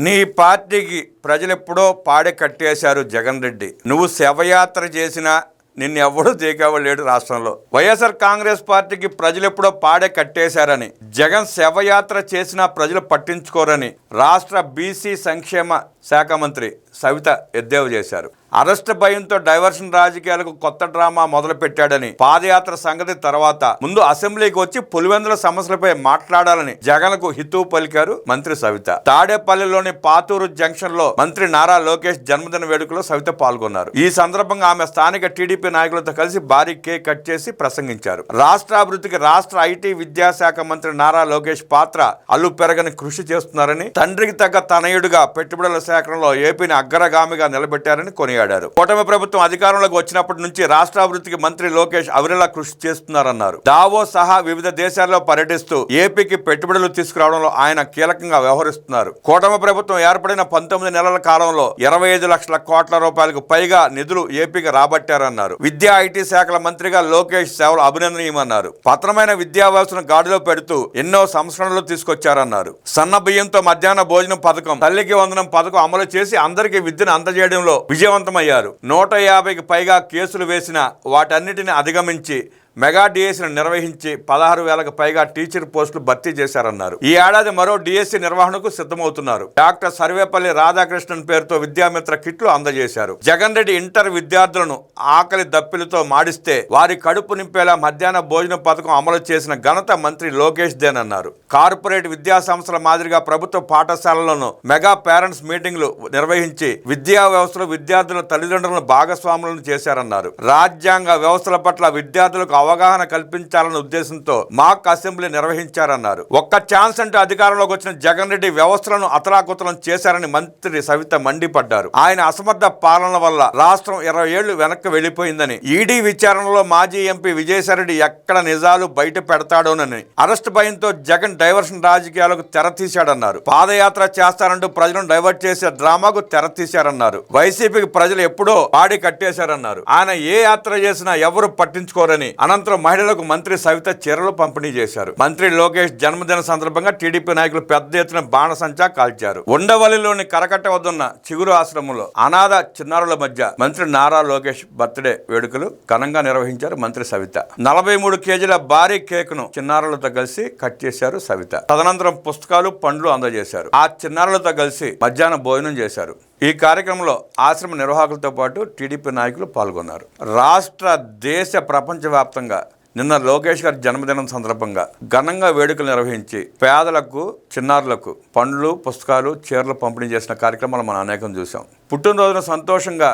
నీ పార్టీకి ప్రజలెప్పుడో పాడే కట్టేశారు జగన్ రెడ్డి. నువ్వు శవయాత్ర చేసినా నిన్నెవ్వడూ దేకేవాడు రాష్ట్రంలో. వైఎస్ఆర్ కాంగ్రెస్ పార్టీకి ప్రజలెప్పుడో పాడే కట్టేశారని, జగన్ శవయాత్ర చేసినా ప్రజలు పట్టించుకోరని రాష్ట్ర బీసీ సంక్షేమ శాఖ మంత్రి సవిత ఎద్దేవా చేశారు. అరెస్ట్ భయంతో డైవర్షన్ రాజకీయాలకు కొత్త డ్రామా మొదలుపెట్టాడని, పాదయాత్ర సంగతి తర్వాత ముందు అసెంబ్లీకి వచ్చి పులివెందుల సమస్యలపై మాట్లాడాలని జగన్కు హితవు పలికారు మంత్రి సవిత. తాడేపల్లిలోని పాతూరు జంక్షన్ లో మంత్రి నారా లోకేష్ జన్మదిన వేడుకలో సవిత పాల్గొన్నారు. ఈ సందర్భంగా ఆమె స్థానిక టీడీపీ నాయకులతో కలిసి భారీ కేక్ కట్ చేసి ప్రసంగించారు. రాష్ట్రాభివృద్ధికి రాష్ట్ర ఐటీ విద్యాశాఖ మంత్రి నారా లోకేష్ పాత్ర అల్లు పెరగని కృషి చేస్తున్నారని, తండ్రికి తగ్గ తనయుడిగా పెట్టుబడుల సేకరణలో ఏపీని అగ్రగామిగా నిలబెట్టారని కొనియాడారు. కూటమి ప్రభుత్వం అధికారంలోకి వచ్చినప్పటి నుంచి రాష్ట్రాభివృద్ధికి మంత్రి లోకేష్ అవిరళ కృషి చేస్తున్నారన్నారు. దావో సహా వివిధ దేశాల్లో పర్యటిస్తూ ఏపీకి పెట్టుబడులు తీసుకురావడంలో ఆయన కీలకంగా వ్యవహరిస్తున్నారు. కూటమి ప్రభుత్వం ఏర్పడిన 19 నెలల కాలంలో 25 లక్షల కోట్ల రూపాయలకు పైగా నిధులు ఏపీకి రాబట్టారన్నారు. విద్యా ఐటీ శాఖల మంత్రిగా లోకేష్ సేవలు అభినందనీయమన్నారు. పతనమైన విద్యా వ్యవస్థను గాడిలో పెడుతూ ఎన్నో సంస్కరణలు తీసుకొచ్చారన్నారు. సన్న బియ్యంతో మధ్యాహ్న భోజనం పథకం, తల్లికి వందనం పథకం అమలు చేసి అందరికీ విద్యను అందజేయడంలో విజయవంతమయ్యారు. 150కి పైగా కేసులు వేసిన వాటన్నిటిని అధిగమించి మెగా డిఎస్సీని నిర్వహించి 16,000కు పైగా టీచర్ పోస్టులు భర్తీ చేశారన్నారు. ఈ ఏడాది మరో డిఎస్సీ నిర్వహణకు సిద్ధమవుతున్నారు. డాక్టర్ సర్వేపల్లి రాధాకృష్ణన్ పేరుతో విద్యామిత్ర కిట్లు అందజేశారు. జగన్ రెడ్డి ఇంటర్ విద్యార్థులను ఆకలి దప్పిలతో మాడిస్తే వారి కడుపు నింపేలా మధ్యాహ్న భోజన పథకం అమలు చేసిన ఘనత మంత్రి లోకేష్ దేనన్నారు. కార్పొరేట్ విద్యా సంస్థల మాదిరిగా ప్రభుత్వ పాఠశాలలను మెగా పేరెంట్స్ మీటింగ్లు నిర్వహించి విద్యా వ్యవస్థలో విద్యార్థుల తల్లిదండ్రులను భాగస్వాములను చేశారన్నారు. రాజ్యాంగ వ్యవస్థల పట్ల విద్యార్థులకు అవగాహన కల్పించాలన్న ఉద్దేశంతో మాక్ అసెంబ్లీ నిర్వహించారన్నారు. ఒక్క ఛాన్స్ అంటూ అధికారంలోకి వచ్చిన జగన్ రెడ్డి వ్యవస్థలను అతలాకుతలం చేశారని మంత్రి సవిత మండిపడ్డారు. ఆయన అసమర్థ పాలన వల్ల రాష్ట్రం 20 ఏళ్లు వెనక్కి వెళ్లిపోయిందని, ఈడీ విచారణలో మాజీ ఎంపీ విజయసాయిరెడ్డి ఎక్కడ నిజాలు బయట పెడతాడోనని, అరెస్ట్ భయంతో జగన్ డైవర్షన్ రాజకీయాలకు తెరతీశాడన్నారు. పాదయాత్ర చేస్తారంటూ ప్రజలను డైవర్ట్ చేసే డ్రామాకు తెరతీశారన్నారు. వైసీపీకి ప్రజలు ఎప్పుడో పాడి కట్టేశారన్నారు. ఆయన ఏ యాత్ర చేసినా ఎవరు పట్టించుకోరని, అనంతరం మహిళలకు మంత్రి సవిత చీరలు పంపిణీ చేశారు. మంత్రి లోకేష్ జన్మదిన సందర్భంగా టీడీపీ నాయకులు పెద్ద ఎత్తున బాణసంచా కాల్చారు. ఉండవల్లిలోని కరకట్ట వద్దున్న చిగురు ఆశ్రమంలో అనాథ చిన్నారుల మధ్య మంత్రి నారా లోకేష్ బర్త్డే వేడుకలు ఘనంగా నిర్వహించారు మంత్రి సవిత. 43 కేజీల భారీ కేక్ ను చిన్నారులతో కలిసి కట్ చేశారు సవిత. తదనంతరం పుస్తకాలు, పండ్లు అందజేశారు. ఆ చిన్నారులతో కలిసి మధ్యాహ్న భోజనం చేశారు. ఈ కార్యక్రమంలో ఆశ్రమ నిర్వాహకులతో పాటు టీడీపీ నాయకులు పాల్గొన్నారు. రాష్ట్ర, దేశ, ప్రపంచవ్యాప్తంగా నిన్న లోకేష్ గారి జన్మదినం సందర్భంగా ఘనంగా వేడుకలు నిర్వహించి పేదలకు, చిన్నారులకు పండ్లు, పుస్తకాలు, చీరలు పంపిణీ చేసిన కార్యక్రమాలు మనం అనేకం చూసాం. పుట్టినరోజున సంతోషంగా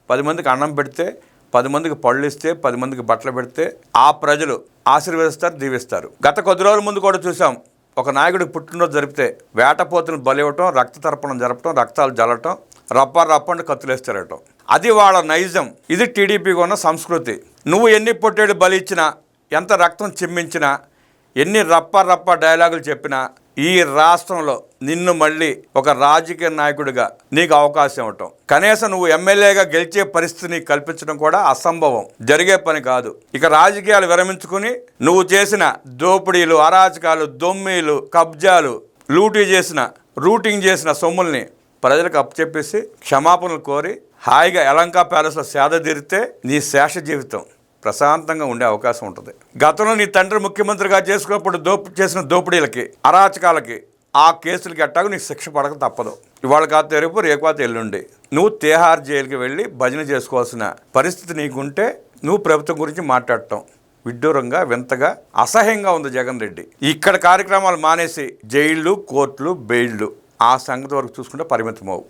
10 మందికి అన్నం పెడితే, 10 మందికి పళ్ళు ఇస్తే, 10 మందికి బట్టలు పెడితే ఆ ప్రజలు ఆశీర్వదిస్తారు, దీవిస్తారు. గత కొద్ది రోజుల ముందు కూడా చూసాం. ఒక నాయకుడికి పుట్టినరోజు జరిపితే వేటపోతులు బలివ్వటం, రక్త తర్పణం జరపటం, రక్తాలు జల్లటం, రప్పండి కత్తులేసి తిరగటం. అది వాళ్ళ నైజం. ఇది టీడీపీకి ఉన్న సంస్కృతి. నువ్వు ఎన్ని పొట్టేళ్ళు బలి ఇచ్చినా, ఎంత రక్తం చిమ్మించినా, ఎన్ని రప్ప డైలాగులు చెప్పినా ఈ రాష్ట్రంలో నిన్ను మళ్ళీ ఒక రాజకీయ నాయకుడిగా నీకు అవకాశం ఇవ్వటం, కనీసం నువ్వు ఎమ్మెల్యేగా గెలిచే పరిస్థితిని కల్పించడం కూడా అసంభవం, జరిగే పని కాదు. ఇక రాజకీయాలు విరమించుకుని నువ్వు చేసిన దోపిడీలు, అరాచకాలు, దొమ్మీలు, కబ్జాలు, రూటింగ్ చేసిన సొమ్ముల్ని ప్రజలకు అప్పచెప్పేసి క్షమాపణలు కోరి హాయిగా యలంకా ప్యాలెస్లో సేద తీరితే నీ శేష జీవితం ప్రశాంతంగా ఉండే అవకాశం ఉంటుంది. గతంలో నీ తండ్రి ముఖ్యమంత్రిగా చేసుకున్నప్పుడు చేసిన దోపిడీలకి, అరాచకాలకి, ఆ కేసులకి అట్టాగు నీకు శిక్ష పడక తప్పదు. ఇవాళ కాదు రేపు, రేపాత ఎల్లుండి నువ్వు తిహార్ జైలుకి వెళ్ళి భజన చేసుకోవాల్సిన పరిస్థితి నీకుంటే నువ్వు ప్రభుత్వం గురించి మాట్లాడటం విడ్డూరంగా, వింతగా, అసహ్యంగా ఉంది జగన్ రెడ్డి. ఇక్కడ కార్యక్రమాలు మానేసి జైళ్ళు, కోర్టులు, బెయిళ్ళు ఆ సంగతి వరకు చూసుకుంటే పరిమితమవు.